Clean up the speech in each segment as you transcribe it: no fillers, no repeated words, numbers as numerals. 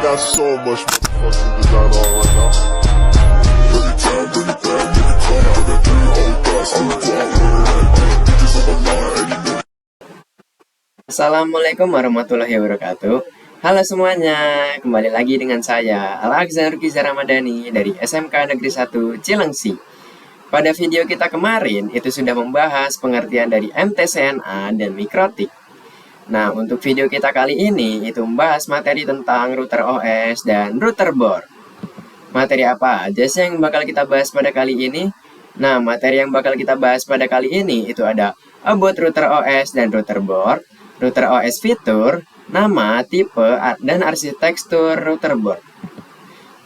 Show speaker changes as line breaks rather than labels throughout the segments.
got so much motherfucking design on right now. Bring it down, bring it down, make it come out. I got 3 whole thoughts, I'm the guap, bitches on my line, and you know.
Assalamualaikum warahmatullahi wabarakatuh. Halo semuanya, kembali lagi dengan saya Al-Akzar Giza Ramadhani dari SMK Negeri 1 Cilengsi. Pada video kita kemarin itu sudah membahas pengertian dari MTCNA dan mikrotik. Nah, untuk video kita kali ini itu membahas materi tentang router OS dan router board. Materi apa aja sih yang bakal kita bahas pada kali ini? Nah, materi yang bakal kita bahas pada kali ini itu ada about router OS dan router board, router OS fitur, nama, tipe, dan arsitektur router board.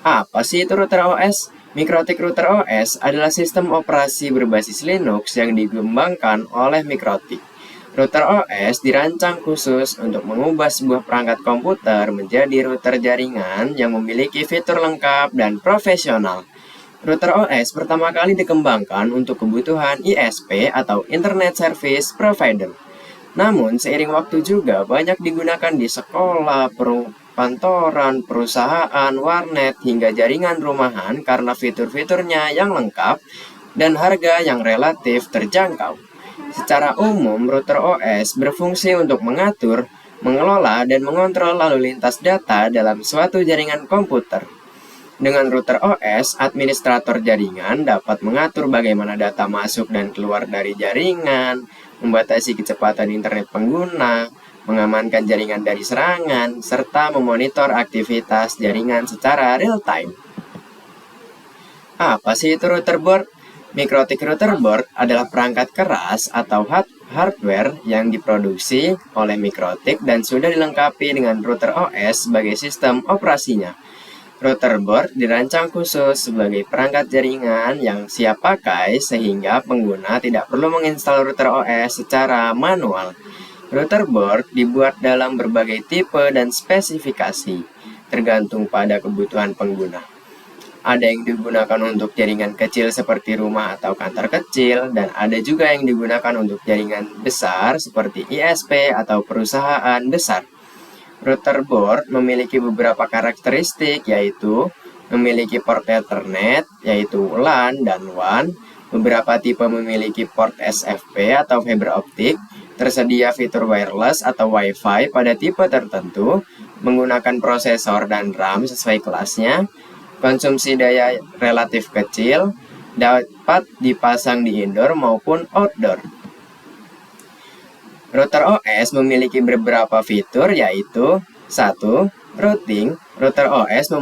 Apa sih itu router OS? Mikrotik router OS adalah sistem operasi berbasis Linux yang dikembangkan oleh Mikrotik. Router OS dirancang khusus untuk mengubah sebuah perangkat komputer menjadi router jaringan yang memiliki fitur lengkap dan profesional. Router OS pertama kali dikembangkan untuk kebutuhan ISP atau Internet Service Provider. Namun, seiring waktu juga banyak digunakan di sekolah, perkantoran, perusahaan, warnet, hingga jaringan rumahan karena fitur-fiturnya yang lengkap dan harga yang relatif terjangkau. Secara umum, router OS berfungsi untuk mengatur, mengelola, dan mengontrol lalu lintas data dalam suatu jaringan komputer. Dengan router OS, administrator jaringan dapat mengatur bagaimana data masuk dan keluar dari jaringan, membatasi kecepatan internet pengguna, mengamankan jaringan dari serangan, serta memonitor aktivitas jaringan secara real-time. Apa sih itu router board? Mikrotik router board adalah perangkat keras atau hardware yang diproduksi oleh Mikrotik dan sudah dilengkapi dengan router OS sebagai sistem operasinya. Router board dirancang khusus sebagai perangkat jaringan yang siap pakai sehingga pengguna tidak perlu menginstal router OS secara manual. Router board dibuat dalam berbagai tipe dan spesifikasi, tergantung pada kebutuhan pengguna. Ada yang digunakan untuk jaringan kecil seperti rumah atau kantor kecil, dan ada juga yang digunakan untuk jaringan besar seperti ISP atau perusahaan besar. Router board memiliki beberapa karakteristik, yaitu memiliki port Ethernet, yaitu LAN dan WAN. Beberapa tipe memiliki port SFP atau fiber optik, tersedia fitur wireless atau Wi-Fi pada tipe tertentu, menggunakan prosesor dan RAM sesuai kelasnya, konsumsi daya relatif kecil, dapat dipasang di indoor maupun outdoor. Router OS memiliki beberapa fitur, yaitu 1. Routing. Router OS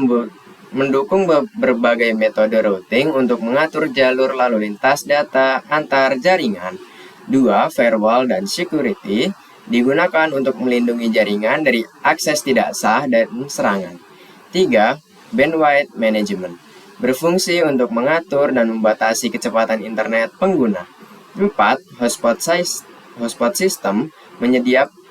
mendukung berbagai metode routing untuk mengatur jalur lalu lintas data antar jaringan. 2. Firewall dan security. Digunakan untuk melindungi jaringan dari akses tidak sah dan serangan. 3. Bandwidth Management. Berfungsi untuk mengatur dan membatasi kecepatan internet pengguna. 4. Hotspot System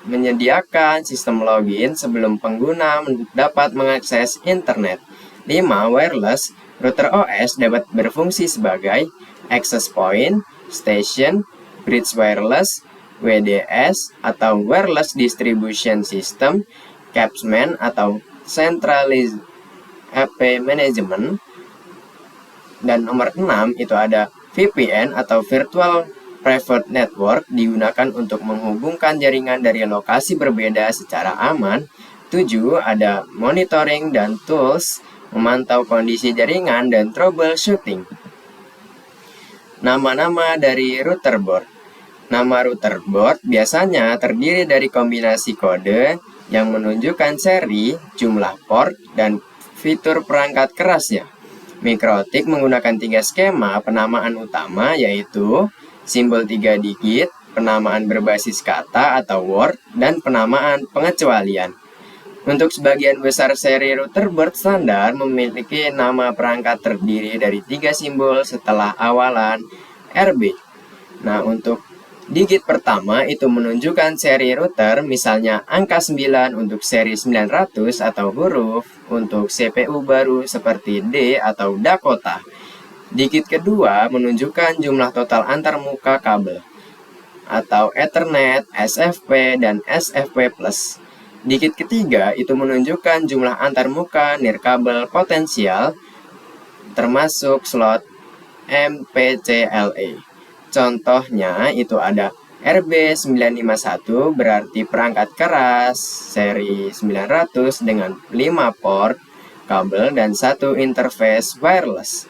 menyediakan sistem login sebelum pengguna dapat mengakses internet. 5. Wireless. Router OS dapat berfungsi sebagai access point, station, bridge wireless, WDS atau wireless distribution system, capsman atau centralized AP management. Dan nomor 6 itu ada VPN atau virtual private network, digunakan untuk menghubungkan jaringan dari lokasi berbeda secara aman. 7. Ada monitoring dan tools, memantau kondisi jaringan dan troubleshooting. Nama-nama dari router board. Nama router board biasanya terdiri dari kombinasi kode yang menunjukkan seri, jumlah port, dan fitur perangkat kerasnya. Mikrotik menggunakan 3 skema penamaan utama, yaitu simbol 3 digit, penamaan berbasis kata atau word, dan penamaan pengecualian. Untuk sebagian besar seri router board standar memiliki nama perangkat terdiri dari 3 simbol setelah awalan RB. Nah, untuk digit pertama itu menunjukkan seri router, misalnya angka 9 untuk seri 900 atau huruf untuk CPU baru seperti D atau Dakota. Digit kedua menunjukkan jumlah total antarmuka kabel atau Ethernet, SFP, dan SFP+. Digit ketiga itu menunjukkan jumlah antarmuka nirkabel potensial termasuk slot MPCLE. Contohnya itu ada RB951 berarti perangkat keras seri 900 dengan 5 port kabel dan 1 interface wireless.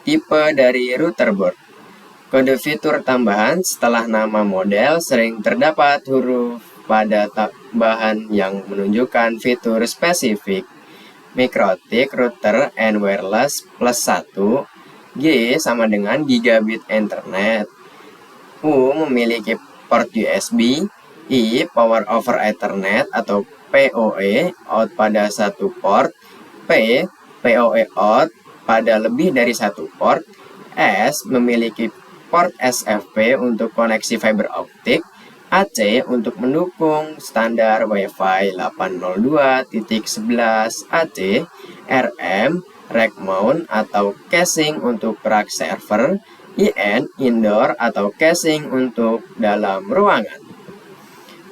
Tipe dari router board. Kode fitur tambahan setelah nama model sering terdapat huruf pada tambahan yang menunjukkan fitur spesifik. Mikrotik router and wireless plus 1. G sama dengan gigabit Ethernet. U memiliki port USB. I power over Ethernet atau PoE out pada satu port. P PoE out pada lebih dari satu port. S memiliki port SFP untuk koneksi fiber optik. AC untuk mendukung standar Wi-Fi 802.11 AC. RM rack mount atau casing untuk rak server. IN indoor atau casing untuk dalam ruangan.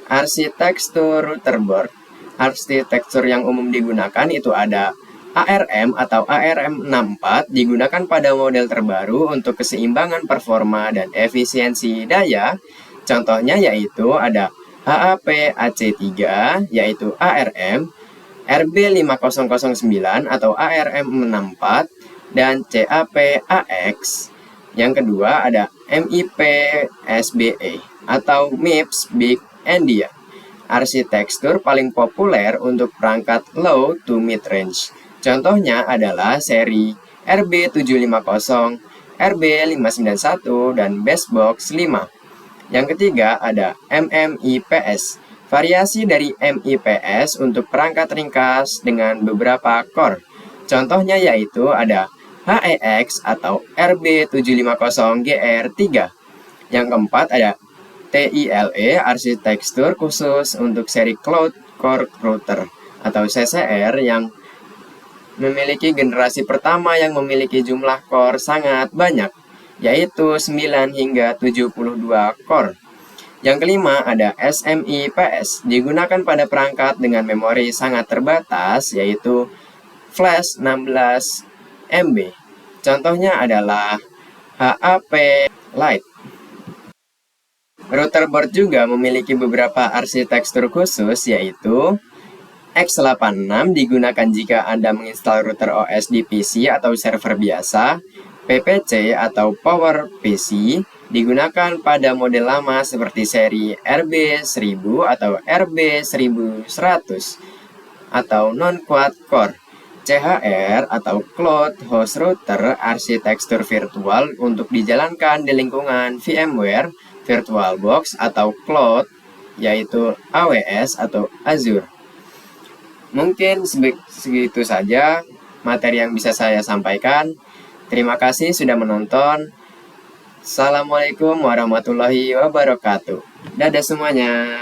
Arsitektur router board. Arsitektur yang umum digunakan itu ada ARM atau ARM64 digunakan pada model terbaru untuk keseimbangan performa dan efisiensi daya. Contohnya yaitu ada HAP AC3 yaitu ARM, RB5009 atau ARM64, dan CAP AX. Yang kedua ada MIP SBE atau MIPS Big Endian. Arsitektur paling populer untuk perangkat low to mid range. Contohnya adalah seri RB750, RB591, dan Basebox 5. Yang ketiga ada MMIPS. Variasi dari MIPS untuk perangkat ringkas dengan beberapa core. Contohnya yaitu ada HEX atau RB750GR3. Yang keempat ada TILE, arsitektur khusus untuk seri Cloud Core Router atau CCR yang memiliki generasi pertama yang memiliki jumlah core sangat banyak, yaitu 9 hingga 72 core. Yang kelima ada SMIPS, digunakan pada perangkat dengan memori sangat terbatas, yaitu flash 16 MB. Contohnya adalah HAP Lite. Router board juga memiliki beberapa arsitektur khusus, yaitu X86 digunakan jika Anda menginstal router OS di PC atau server biasa. PPC atau Power PC digunakan pada model lama seperti seri RB1000 atau RB1100 atau non-quad core. CHR atau Cloud Host Router, arsitektur virtual untuk dijalankan di lingkungan VMware, VirtualBox atau Cloud, yaitu AWS atau Azure. Mungkin segitu saja materi yang bisa saya sampaikan. Terima kasih sudah menonton. Assalamualaikum warahmatullahi wabarakatuh. Dadah semuanya.